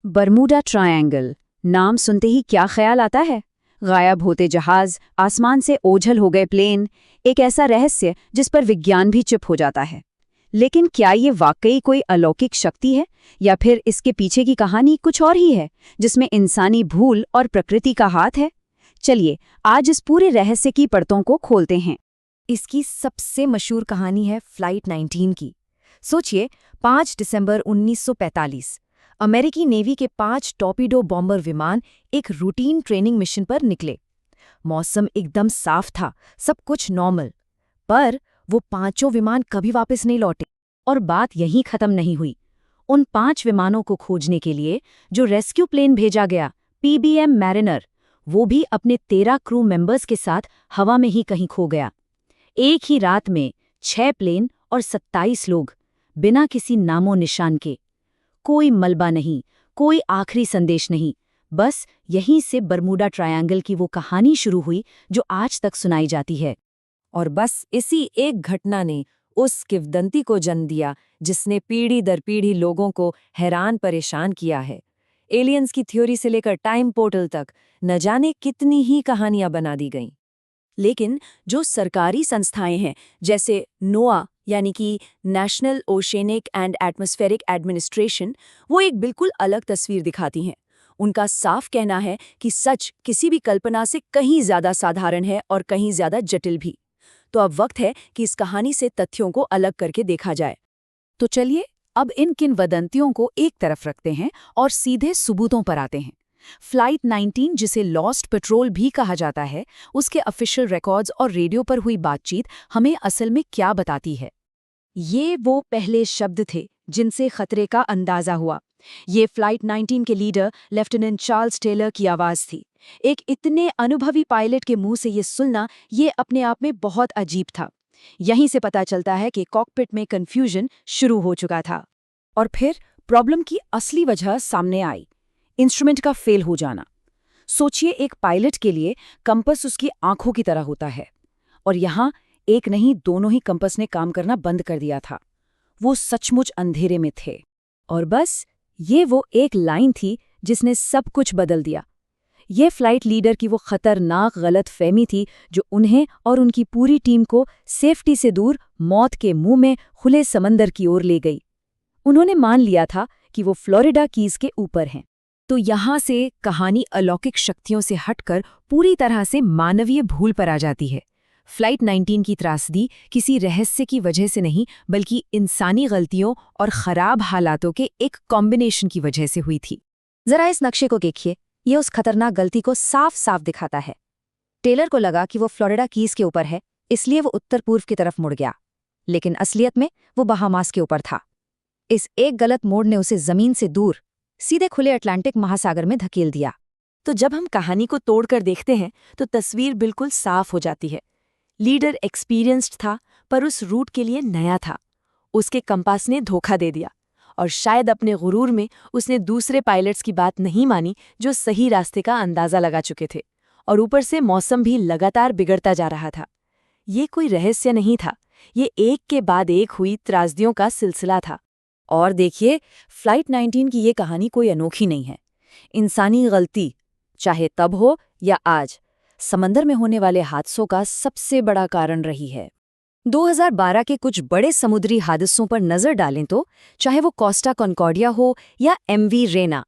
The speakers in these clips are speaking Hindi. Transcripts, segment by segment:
बरमूडा ट्रायंगल नाम सुनते ही क्या ख्याल आता है? गायब होते जहाज, आसमान से ओझल हो गए प्लेन, एक ऐसा रहस्य जिस पर विज्ञान भी चुप हो जाता है। लेकिन क्या ये वाकई कोई अलौकिक शक्ति है, या फिर इसके पीछे की कहानी कुछ और ही है, जिसमें इंसानी भूल और प्रकृति का हाथ है? चलिए आज इस पूरे रहस्य की परतों को खोलते हैं। इसकी सबसे मशहूर कहानी है फ्लाइट 19 की। सोचिए, 5 दिसंबर 1945 अमेरिकी नेवी के 5 टॉर्पीडो बॉम्बर विमान एक रूटीन ट्रेनिंग मिशन पर निकले। मौसम एकदम साफ था, सब कुछ नॉर्मल। पर वो 5 विमान कभी वापस नहीं लौटे। और बात यहीं खत्म नहीं हुई। उन 5 विमानों को खोजने के लिए जो रेस्क्यू प्लेन भेजा गया, PBM मैरिनर, वो भी अपने 13 क्रू मेंबर्स के साथ हवा में ही कहीं खो गया। एक ही रात में 6 प्लेन और 27 लोग, बिना किसी नामो निशान के। कोई मलबा नहीं, कोई आखिरी संदेश नहीं। बस यहीं से बरमूडा ट्रायंगल की वो कहानी शुरू हुई जो आज तक सुनाई जाती है। और बस इसी एक घटना ने उस किंवदंती को जन्म दिया जिसने पीढ़ी दर पीढ़ी लोगों को हैरान परेशान किया है। एलियंस की थ्योरी से लेकर टाइम पोर्टल तक न जाने कितनी ही कहानियां बना दी गईं। लेकिन जो सरकारी संस्थाएं हैं, जैसे नोआ यानी कि national oceanic and atmospheric administration, वो एक बिल्कुल अलग तस्वीर दिखाती हैं। उनका साफ कहना है कि सच किसी भी कल्पना से कहीं ज्यादा साधारण है और कहीं ज्यादा जटिल भी। तो अब वक्त है कि इस कहानी से तथ्यों को अलग करके देखा जाए। तो चलिए अब इन किंवदंतियों को एक तरफ रखते हैं और सीधे सबूतों पर आते हैं। फ्लाइट 19, जिसे लॉस्ट पेट्रोल भी कहा जाता है, उसके ऑफिशियल रिकॉर्ड्स और रेडियो पर हुई बातचीत हमें असल में क्या बताती है? ये वो पहले शब्द थे जिनसे खतरे का अंदाजा हुआ। ये फ्लाइट 19 के लीडर लेफ्टिनेंट चार्ल्स टेलर की आवाज थी। एक इतने अनुभवी पायलट के मुंह से ये सुनना, ये अपने आप में बहुत अजीब था। यहीं से पता चलता है कि कॉकपिट में कंफ्यूजन शुरू हो चुका था। और फिर प्रॉब्लम की असली वजह सामने आई, इंस्ट्रूमेंट का फेल हो जाना। सोचिए, एक पायलट के लिए कंपस उसकी आंखों की तरह होता है, और यहाँ एक नहीं, दोनों ही कंपस ने काम करना बंद कर दिया था। वो सचमुच अंधेरे में थे। और बस ये वो एक लाइन थी जिसने सब कुछ बदल दिया। ये फ्लाइट लीडर की वो खतरनाक गलत फहमी थी जो उन्हें और उनकी पूरी टीम को सेफ्टी से दूर मौत के मुंह में खुले समंदर की ओर ले गई। उन्होंने मान लिया था कि वो फ्लोरिडा कीज के ऊपर हैं। तो यहाँ से कहानी अलौकिक शक्तियों से हटकर पूरी तरह से मानवीय भूल पर आ जाती है। फ्लाइट 19 की त्रासदी किसी रहस्य की वजह से नहीं, बल्कि इंसानी गलतियों और खराब हालातों के एक कॉम्बिनेशन की वजह से हुई थी। जरा इस नक्शे को देखिए, ये उस खतरनाक गलती को साफ साफ दिखाता है। टेलर को लगा कि वो फ्लोरिडा कीज के ऊपर है, इसलिए वो उत्तर पूर्व की तरफ मुड़ गया। लेकिन असलियत में वो बहामास के ऊपर था। इस एक गलत मोड़ ने उसे जमीन से दूर सीधे खुले अटलांटिक महासागर में धकेल दिया। तो जब हम कहानी को तोड़कर देखते हैं तो तस्वीर बिल्कुल साफ हो जाती है। लीडर एक्सपीरियंस्ड था, पर उस रूट के लिए नया था। उसके कंपास ने धोखा दे दिया, और शायद अपने गुरूर में उसने दूसरे पायलट्स की बात नहीं मानी जो सही रास्ते का अंदाजा लगा चुके थे। और ऊपर से मौसम भी लगातार बिगड़ता जा रहा था। ये कोई रहस्य नहीं था, ये एक के बाद एक हुई त्रासदियों का सिलसिला था। और देखिए, फ्लाइट 19 की ये कहानी कोई अनोखी नहीं है। इंसानी गलती, चाहे तब हो या आज, समंदर में होने वाले हादसों का सबसे बड़ा कारण रही है। 2012 के कुछ बड़े समुद्री हादसों पर नजर डालें तो, चाहे वो कोस्टा कॉन्कॉर्डिया हो या MV रेना,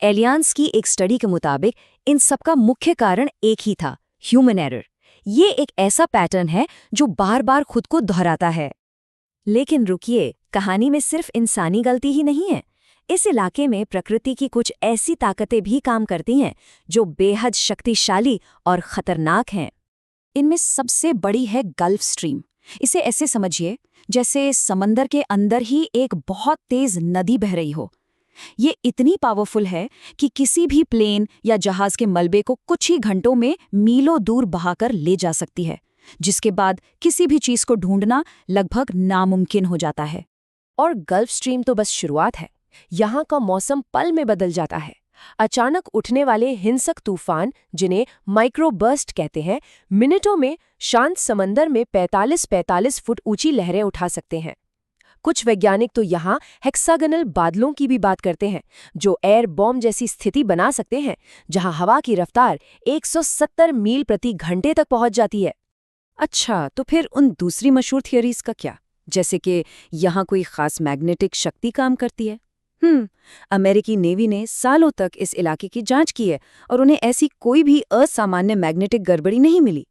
एलियंस की एक स्टडी के मुताबिक इन सबका मुख्य कारण एक ही था, ह्यूमन एरर। ये एक ऐसा पैटर्न है जो बार बार खुद को दोहराता है। लेकिन रुकिए, कहानी में सिर्फ इंसानी गलती ही नहीं है। इस इलाके में प्रकृति की कुछ ऐसी ताकतें भी काम करती हैं जो बेहद शक्तिशाली और खतरनाक हैं। इनमें सबसे बड़ी है गल्फ स्ट्रीम। इसे ऐसे समझिए जैसे समंदर के अंदर ही एक बहुत तेज नदी बह रही हो। ये इतनी पावरफुल है कि किसी भी प्लेन या जहाज के मलबे को कुछ ही घंटों में मीलों दूर बहाकर ले जा सकती है, जिसके बाद किसी भी चीज को ढूंढना लगभग नामुमकिन हो जाता है। और गल्फ स्ट्रीम तो बस शुरुआत है। यहाँ का मौसम पल में बदल जाता है। अचानक उठने वाले हिंसक तूफान, जिन्हें माइक्रोबर्स्ट कहते हैं, मिनटों में शांत समंदर में 45-45 फुट ऊंची लहरें उठा सकते हैं। कुछ वैज्ञानिक तो यहाँ हेक्सागनल बादलों की भी बात करते हैं, जो एयर बॉम्ब जैसी स्थिति बना सकते हैं, जहाँ हवा की रफ्तार 170 मील प्रति घंटे तक पहुंच जाती है। अच्छा, तो फिर उन दूसरी मशहूर थियरीज का क्या, जैसे कि यहाँ कोई खास मैग्नेटिक शक्ति काम करती है? अमेरिकी नेवी ने सालों तक इस इलाके की जांच की है और उन्हें ऐसी कोई भी असामान्य मैग्नेटिक गड़बड़ी नहीं मिली।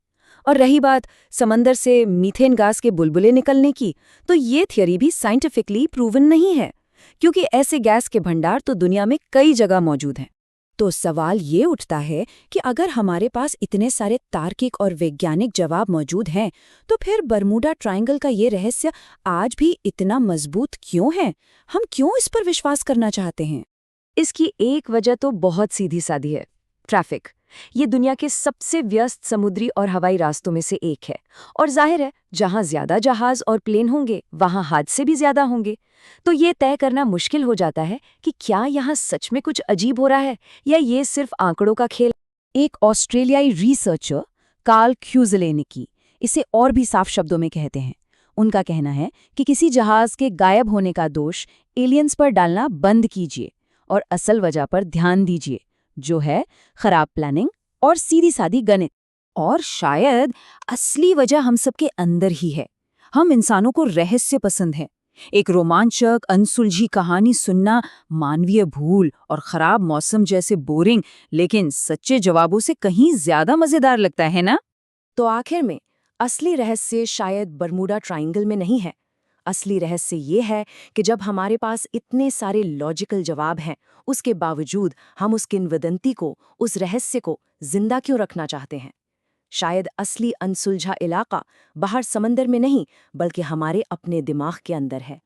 और रही बात समंदर से मीथेन गैस के बुलबुले निकलने की, तो ये थियरी भी साइंटिफिकली प्रूवन नहीं है, क्योंकि ऐसे गैस के भंडार तो दुनिया में कई जगह मौजूद हैं। तो सवाल ये उठता है कि अगर हमारे पास इतने सारे तार्किक और वैज्ञानिक जवाब मौजूद हैं, तो फिर बरमूडा ट्रायंगल का ये रहस्य आज भी इतना मजबूत क्यों है? हम क्यों इस पर विश्वास करना चाहते हैं? इसकी एक वजह तो बहुत सीधी सादी है, ट्रैफिक। ये दुनिया के सबसे व्यस्त समुद्री और हवाई रास्तों में से एक है, और जाहिर है जहां ज्यादा जहाज और प्लेन होंगे वहां हादसे भी ज्यादा होंगे। तो ये तय करना मुश्किल हो जाता है कि क्या यहाँ सच में कुछ अजीब हो रहा है या ये सिर्फ आंकड़ों का खेल। एक ऑस्ट्रेलियाई रिसर्चर कार्ल क्यूजले ने की इसे और भी साफ शब्दों में कहते हैं। उनका कहना है कि किसी जहाज के गायब होने का दोष एलियंस पर डालना बंद कीजिए और असल वजह पर ध्यान दीजिए, जो है खराब प्लानिंग और सीधी सादी गणित। और शायद असली वजह हम सबके अंदर ही है। हम इंसानों को रहस्य पसंद है। एक रोमांचक अनसुलझी कहानी सुनना मानवीय भूल और खराब मौसम जैसे बोरिंग लेकिन सच्चे जवाबों से कहीं ज्यादा मजेदार लगता है ना? तो आखिर में असली रहस्य शायद बरमूडा ट्रायंगल में नहीं है। असली रहस्य ये है कि जब हमारे पास इतने सारे लॉजिकल जवाब हैं, उसके बावजूद हम उस किंवदंती को, उस रहस्य को जिंदा क्यों रखना चाहते हैं। शायद असली अनसुलझा इलाका बाहर समंदर में नहीं, बल्कि हमारे अपने दिमाग के अंदर है।